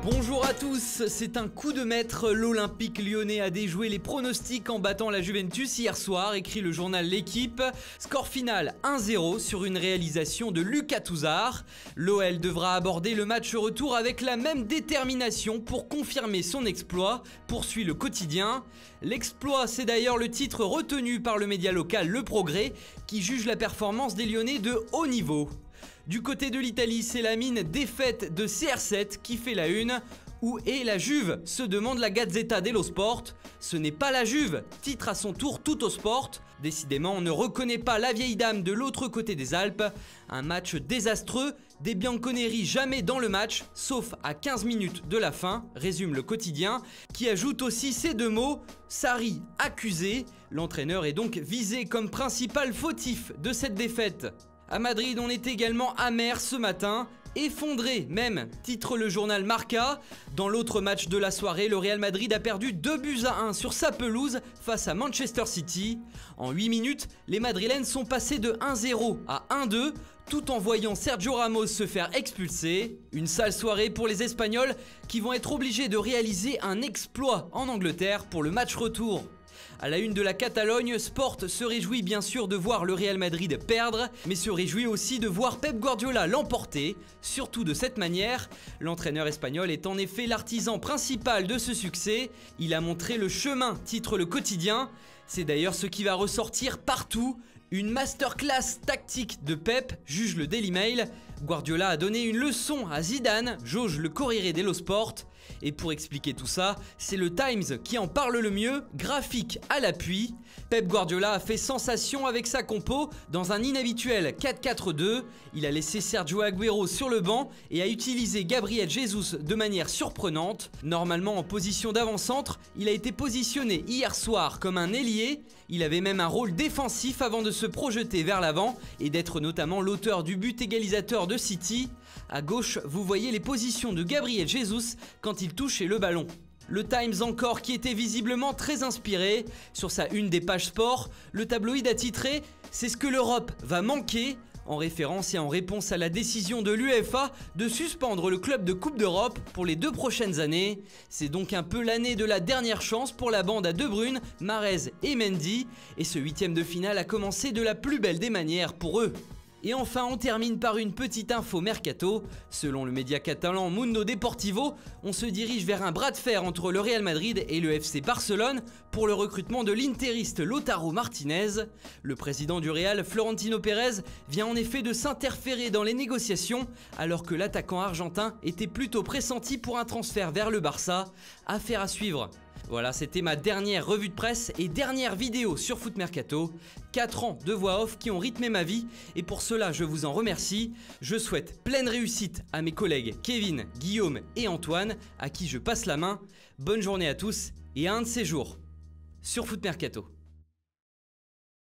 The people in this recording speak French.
Bonjour à tous, c'est un coup de maître, l'Olympique lyonnais a déjoué les pronostics en battant la Juventus hier soir, écrit le journal L'Équipe. Score final 1-0 sur une réalisation de Lucas Touzard. L'OL devra aborder le match retour avec la même détermination pour confirmer son exploit, poursuit le quotidien. L'exploit, c'est d'ailleurs le titre retenu par le média local Le Progrès, qui juge la performance des Lyonnais de haut niveau. Du côté de l'Italie, c'est la mine défaite de CR7 qui fait la une. Où est la Juve, se demande la Gazzetta dello Sport. Ce n'est pas la Juve, titre à son tour Tuttosport. Décidément, on ne reconnaît pas la vieille dame de l'autre côté des Alpes. Un match désastreux, des Bianconeri jamais dans le match, sauf à 15 minutes de la fin, résume le quotidien, qui ajoute aussi ces deux mots, Sarri accusé. L'entraîneur est donc visé comme principal fautif de cette défaite. À Madrid, on est également amer ce matin, effondré même, titre le journal Marca. Dans l'autre match de la soirée, le Real Madrid a perdu 2-1 sur sa pelouse face à Manchester City. En 8 minutes, les Madrilènes sont passés de 1-0 à 1-2, tout en voyant Sergio Ramos se faire expulser. Une sale soirée pour les Espagnols qui vont être obligés de réaliser un exploit en Angleterre pour le match retour. À la une de la Catalogne, Sport se réjouit bien sûr de voir le Real Madrid perdre, mais se réjouit aussi de voir Pep Guardiola l'emporter, surtout de cette manière. L'entraîneur espagnol est en effet l'artisan principal de ce succès. Il a montré le chemin, titre le quotidien. C'est d'ailleurs ce qui va ressortir partout. Une masterclass tactique de Pep, juge le Daily Mail. Guardiola a donné une leçon à Zidane, jauge le Corriere dello Sport. Et pour expliquer tout ça, c'est le Times qui en parle le mieux, graphique à l'appui. Pep Guardiola a fait sensation avec sa compo dans un inhabituel 4-4-2. Il a laissé Sergio Agüero sur le banc et a utilisé Gabriel Jesus de manière surprenante. Normalement en position d'avant-centre, il a été positionné hier soir comme un ailier. Il avait même un rôle défensif avant de se projeter vers l'avant et d'être notamment l'auteur du but égalisateur de City. À gauche, vous voyez les positions de Gabriel Jesus quand il touchait le ballon. Le Times encore qui était visiblement très inspiré. Sur sa une des pages sport, le tabloïd a titré « C'est ce que l'Europe va manquer » en référence et en réponse à la décision de l'UEFA de suspendre le club de Coupe d'Europe pour les 2 prochaines années. C'est donc un peu l'année de la dernière chance pour la bande à De Bruyne, Mahrez et Mendy. Et ce 8e de finale a commencé de la plus belle des manières pour eux. Et enfin, on termine par une petite info mercato. Selon le média catalan Mundo Deportivo, on se dirige vers un bras de fer entre le Real Madrid et le FC Barcelone pour le recrutement de l'interiste Lautaro Martinez. Le président du Real, Florentino Pérez, vient en effet de s'interférer dans les négociations alors que l'attaquant argentin était plutôt pressenti pour un transfert vers le Barça. Affaire à suivre. Voilà, c'était ma dernière revue de presse et dernière vidéo sur Foot Mercato. 4 ans de voix off qui ont rythmé ma vie et pour cela je vous en remercie. Je souhaite pleine réussite à mes collègues Kevin, Guillaume et Antoine à qui je passe la main. Bonne journée à tous et à un de ces jours sur Foot Mercato.